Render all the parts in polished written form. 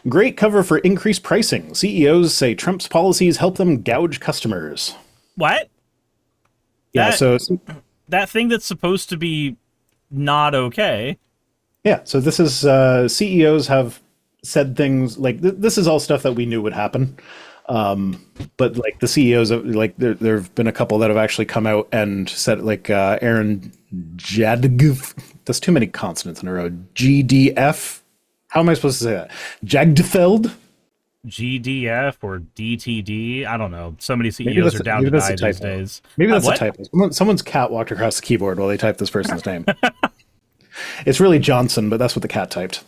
Great cover for increased pricing. CEOs say Trump's policies help them gouge customers. What? Yeah, That thing that's supposed to be not okay. Yeah, so this is CEOs have said things like this is all stuff that we knew would happen. But like the CEOs of like there have been a couple that have actually come out and said like Aaron Jadgf. That's too many consonants in a row. GDF. How am I supposed to say that? Jagdfeld. GDF or DTD. I don't know. So many CEOs are down to die these days. Maybe that's a typo. Someone's cat walked across the keyboard while they typed this person's name. It's really Johnson, but that's what the cat typed.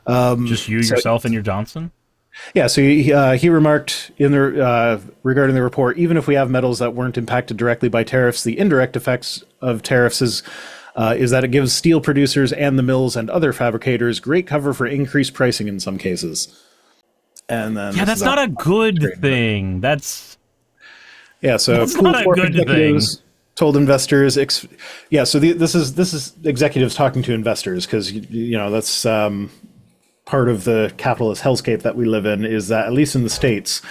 Just you, yourself, and your Johnson? Yeah, so he remarked in the regarding the report, even if we have metals that weren't impacted directly by tariffs, the indirect effects of tariffs is that it gives steel producers and the mills and other fabricators great cover for increased pricing in some cases. And then that's not a good thing. That's so not a good thing. Told investors, this is executives talking to investors because that's part of the capitalist hellscape that we live in is that at least in the States,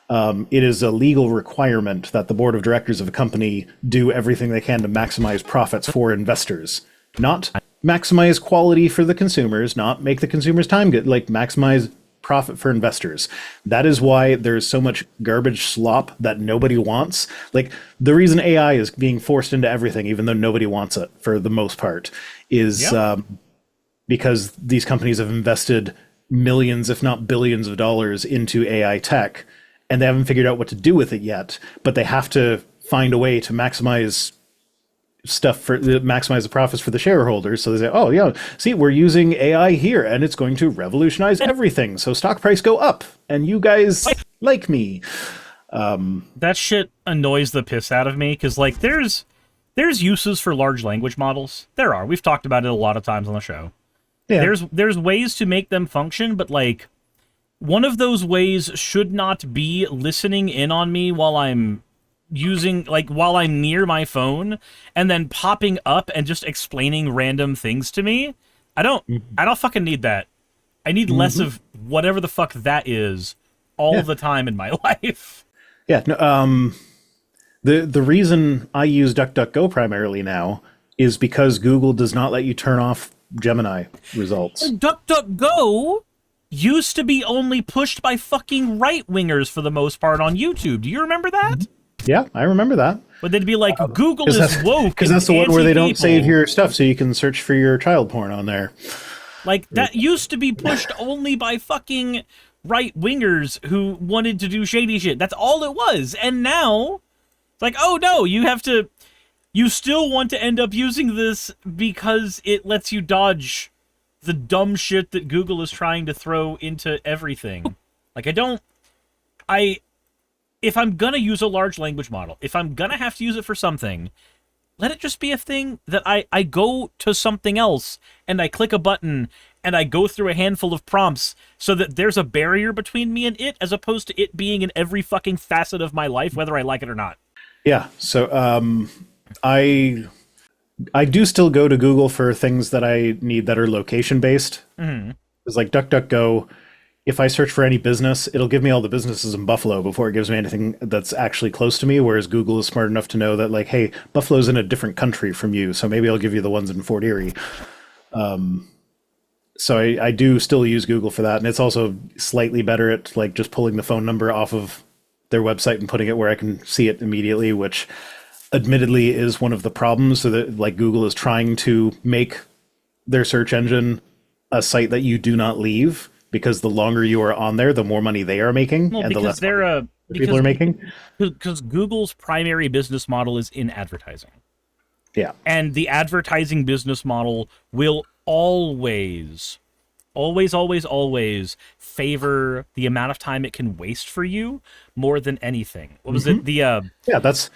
it is a legal requirement that the board of directors of a company do everything they can to maximize profits for investors, not maximize quality for the consumers, not make the consumers' time good, like maximize profit for investors. That is why there's so much garbage slop that nobody wants. Like the reason AI is being forced into everything, even though nobody wants it for the most part, is because these companies have invested millions, if not billions of dollars into AI tech, and they haven't figured out what to do with it yet, but they have to find a way to maximize the profits for the shareholders. So they say, oh yeah, see, we're using AI here and it's going to revolutionize everything. So stock price go up and you guys like me. That shit annoys the piss out of me because like there's uses for large language models. There are. We've talked about it a lot of times on the show. Yeah. There's ways to make them function, but like one of those ways should not be listening in on me while I'm while I'm near my phone and then popping up and just explaining random things to me. I don't fucking need that. I need less of whatever the fuck that is all the time in my life. Yeah. No, the reason I use DuckDuckGo primarily now is because Google does not let you turn off Gemini results. DuckDuckGo used to be only pushed by fucking right-wingers for the most part on YouTube. Do you remember that? Yeah, I remember that. But they'd be like, Google is woke. Because that's the one where they don't save your stuff so you can search for your child porn on there. Like, that used to be pushed only by fucking right-wingers who wanted to do shady shit. That's all it was. And now, it's like, oh no, you still want to end up using this because it lets you dodge the dumb shit that Google is trying to throw into everything. Like, if I'm gonna use a large language model, if I'm gonna have to use it for something, let it just be a thing that I go to something else and I click a button and I go through a handful of prompts so that there's a barrier between me and it, as opposed to it being in every fucking facet of my life, whether I like it or not. Yeah, so I do still go to Google for things that I need that are location-based. It's like DuckDuckGo. If I search for any business, it'll give me all the businesses in Buffalo before it gives me anything that's actually close to me, whereas Google is smart enough to know that, like, hey, Buffalo's in a different country from you, so maybe I'll give you the ones in Fort Erie. So I do still use Google for that, and it's also slightly better at, like, just pulling the phone number off of their website and putting it where I can see it immediately, which admittedly is one of the problems. So that, like, Google is trying to make their search engine a site that you do not leave, because the longer you are on there, the more money they are making, and the less money people are making. Because Google's primary business model is in advertising. Yeah. And the advertising business model will always favor the amount of time it can waste for you more than anything. What was it? Yeah, that's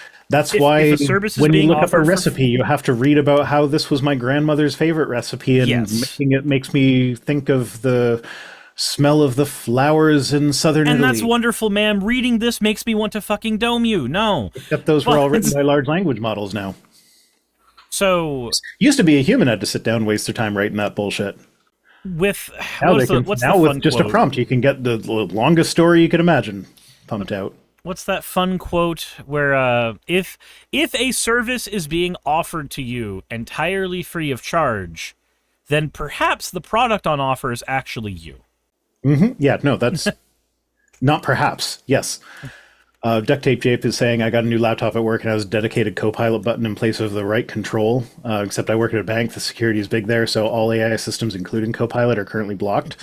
why when you look up a recipe, you have to read about how this was my grandmother's favorite recipe, and making it makes me think of the smell of the flowers in southern Italy. And that's wonderful, ma'am. Reading this makes me want to fucking dome you. No. Except those were all written by large language models now. So... Used to be a human had to sit down and waste their time writing that bullshit. with Now what's they can. what's Now the with fun just quote? a prompt, you can get the longest story you could imagine pumped out. What's that fun quote where if a service is being offered to you entirely free of charge, then perhaps the product on offer is actually you. Yeah, no, that's not perhaps. Yes. Duct Tape Jape is saying, I got a new laptop at work and has a dedicated Copilot button in place of the right control. Except I work at a bank, the security is big there, so all AI systems, including Copilot, are currently blocked.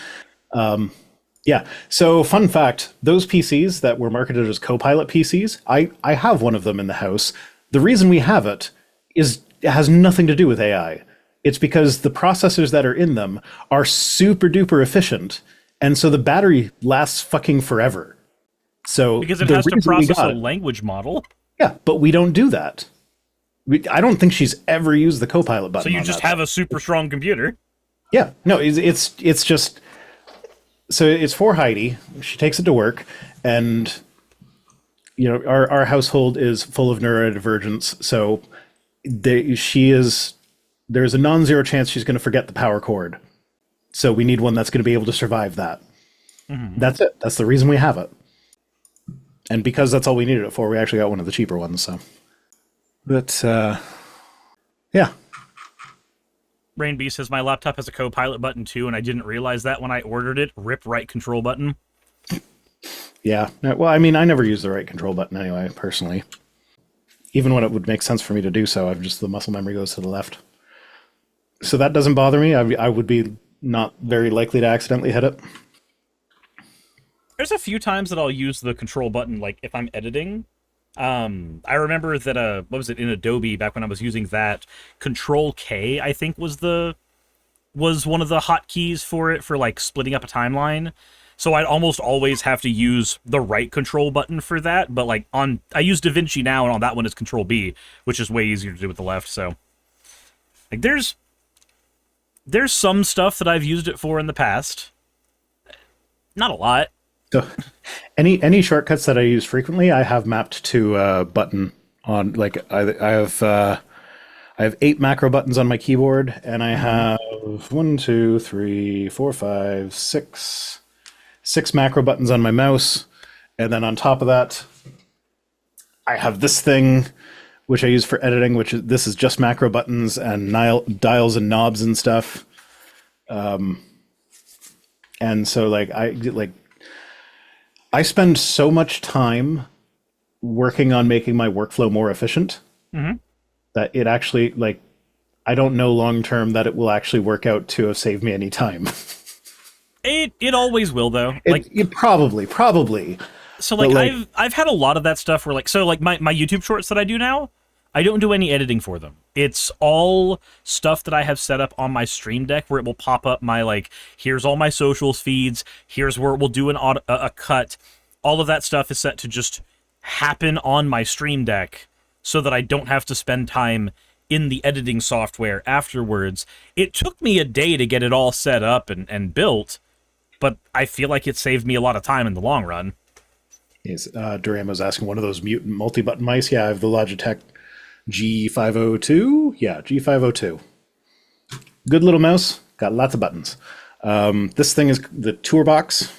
Yeah, so fun fact, those PCs that were marketed as Copilot PCs, I have one of them in the house. The reason we have it has nothing to do with AI. It's because the processors that are in them are super duper efficient, and so the battery lasts fucking forever. So Because it the has to reason we process got a it- language model. Yeah, but we don't do that. I don't think she's ever used the Copilot button. So you on just that have a super strong computer. Yeah, no, it's just so it's for Heidi. She takes it to work, and you know our household is full of neurodivergence. So there's a non-zero chance she's going to forget the power cord. So we need one that's going to be able to survive that. That's it. That's the reason we have it. And because that's all we needed it for, we actually got one of the cheaper ones. So, but yeah. Rain B says, my laptop has a Copilot button too, and I didn't realize that when I ordered it. Rip right control button. Yeah. Well, I mean, I never use the right control button anyway, personally. Even when it would make sense for me to do so, the muscle memory goes to the left. So that doesn't bother me. I would be not very likely to accidentally hit it. There's a few times that I'll use the control button, like if I'm editing. I remember that what was it in Adobe back when I was using that? Control K, I think was one of the hotkeys for it for like splitting up a timeline. So I'd almost always have to use the right control button for that. But like I use DaVinci now, and on that one is Control B, which is way easier to do with the left. So like there's some stuff that I've used it for in the past. Not a lot. So any shortcuts that I use frequently, I have mapped to a button on, like I have 8 macro buttons on my keyboard, and I have 1, 2, 3, 4, 5, 6 macro buttons on my mouse. And then on top of that, I have this thing, which I use for editing, this is just macro buttons and dials and knobs and stuff. And so I spend so much time working on making my workflow more efficient that it actually, I don't know long term that it will actually work out to have saved me any time. It always will, though. It probably. So I've had a lot of that stuff where my YouTube shorts that I do now, I don't do any editing for them. It's all stuff that I have set up on my Stream Deck where it will pop up my here's all my socials feeds, here's where it will do a cut. All of that stuff is set to just happen on my Stream Deck so that I don't have to spend time in the editing software afterwards. It took me a day to get it all set up and built, but I feel like it saved me a lot of time in the long run. Yes, Duramo's asking, one of those mutant multi-button mice? Yeah, I have the Logitech G502. Yeah, G502. Good little mouse. Got lots of buttons. This thing is the tour box.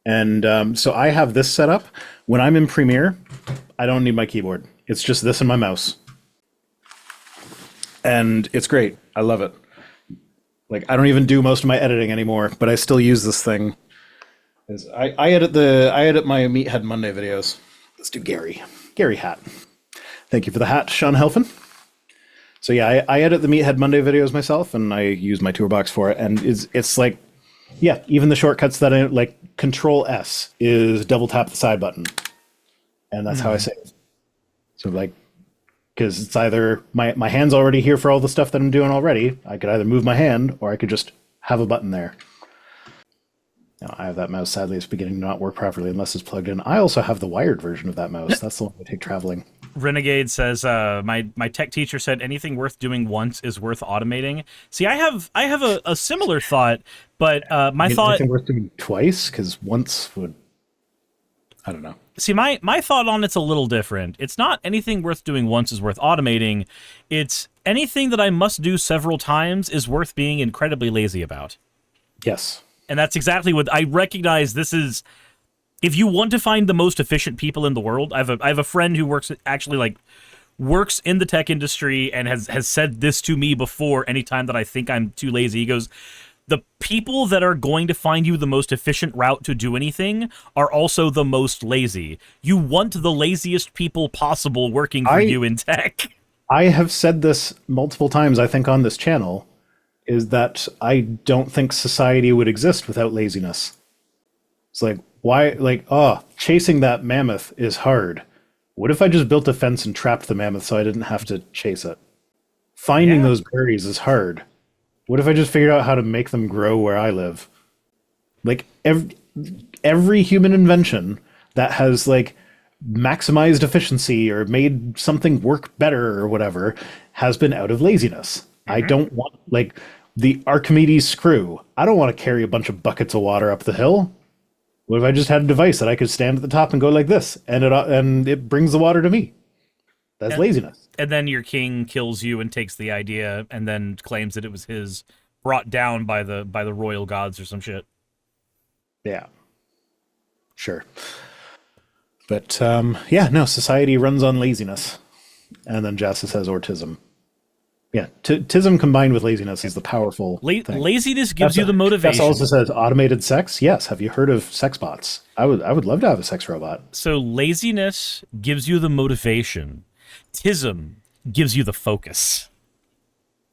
And so I have this set up. When I'm in Premiere, I don't need my keyboard. It's just this and my mouse. And it's great. I love it. I don't even do most of my editing anymore, but I still use this thing. I edit my Meathead Monday videos. Let's do Gary hat. Thank you for the hat, Sean Helfin. So yeah, I edit the Meathead Monday videos myself, and I use my toolbox for it. And it's even the shortcuts that I Control S is double tap the side button, and that's how I save. So because it's either my hand's already here for all the stuff that I'm doing already. I could either move my hand, or I could just have a button there. Now, I have that mouse. Sadly, it's beginning to not work properly unless it's plugged in. I also have the wired version of that mouse. That's the one I take traveling. Renegade says, my tech teacher said anything worth doing once is worth automating. See, I have a similar thought, but my thought... Anything worth doing twice? Because once would... I don't know. See, my thought on it's a little different. It's not anything worth doing once is worth automating. It's anything that I must do several times is worth being incredibly lazy about. Yes. And that's exactly what I recognize. This is, if you want to find the most efficient people in the world, I have a friend who works in the tech industry and has said this to me before. Anytime that I think I'm too lazy, he goes, the people that are going to find you the most efficient route to do anything are also the most lazy. You want the laziest people possible working for you in tech. I have said this multiple times, I think, on this channel, is that I don't think society would exist without laziness. It's like, why, like, chasing that mammoth is hard. What if I just built a fence and trapped the mammoth so I didn't have to chase it? Finding those berries is hard. What if I just figured out how to make them grow where I live? Like, every human invention that has, like, maximized efficiency or made something work better or whatever has been out of laziness. I don't want, like, the Archimedes screw. I don't want to carry a bunch of buckets of water up the hill. What if I just had a device that I could stand at the top and go like this, and it brings the water to me? That's laziness. And then your king kills you and takes the idea and then claims that it was his, brought down by the royal gods or some shit. Yeah. Sure. But, society runs on laziness. And then Justice has autism. Yeah, tism combined with laziness is the powerful thing. Laziness gives you the motivation. That also says automated sex. Yes, have you heard of sex bots? I would love to have a sex robot. So laziness gives you the motivation. Tism gives you the focus.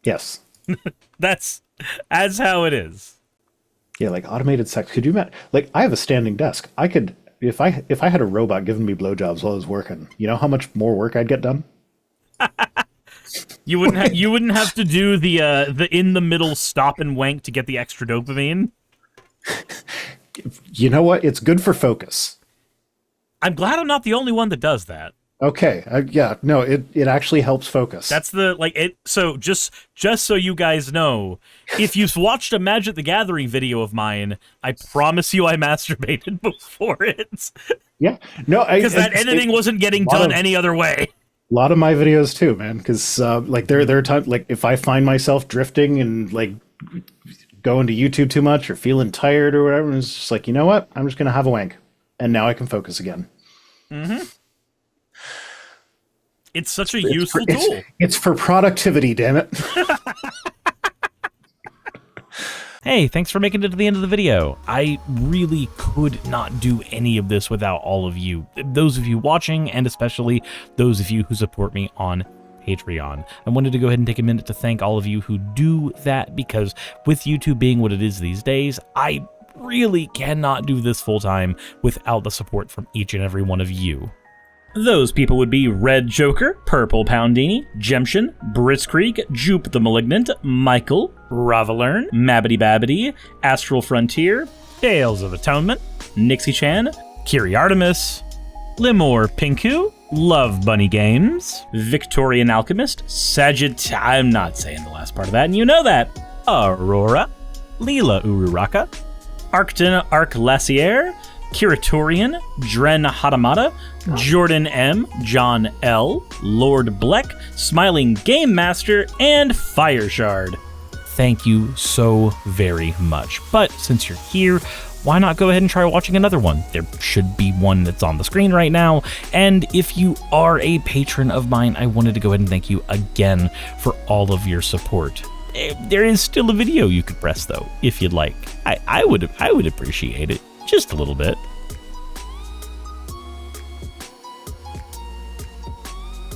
Yes. That's how it is. Yeah, like automated sex. Could you imagine? Like, I have a standing desk. I could, if I had a robot giving me blowjobs while I was working, you know how much more work I'd get done? You wouldn't have to do the in the middle stop and wank to get the extra dopamine. You know what? It's good for focus. I'm glad I'm not the only one that does that. Okay. It actually helps focus. That's so just so you guys know, if you've watched a Magic the Gathering video of mine, I promise you I masturbated before it. Yeah. No, because that editing wasn't getting done any other way. A lot of my videos too, man, because there are times, like, if I find myself drifting and like going to YouTube too much or feeling tired or whatever, it's just like, you know what, I'm just gonna have a wank, and now I can focus again. It's such a useful tool. It's for productivity, damn it. Hey, thanks for making it to the end of the video. I really could not do any of this without all of you. Those of you watching, and especially those of you who support me on Patreon. I wanted to go ahead and take a minute to thank all of you who do that, because with YouTube being what it is these days, I really cannot do this full time without the support from each and every one of you. Those people would be Red Joker, Purple Poundini, Jemshin, Britzkrieg, Jupe the Malignant, Michael, Ravalern, Mabbity Babbity, Astral Frontier, Tales of Atonement, Nixie Chan, Kiri Artemis, Limor Pinku, Love Bunny Games, Victorian Alchemist, I'm not saying the last part of that, and you know that, Aurora, Leela Ururaka, Arcton Arclacier, Kiratorian, Dren Hadamata, Jordan M, John L, Lord Bleck, Smiling Game Master, and Fireshard. Thank you so very much. But since you're here, why not go ahead and try watching another one? There should be one that's on the screen right now. And if you are a patron of mine, I wanted to go ahead and thank you again for all of your support. There is still a video you could press though, if you'd like. I would appreciate it. Just a little bit.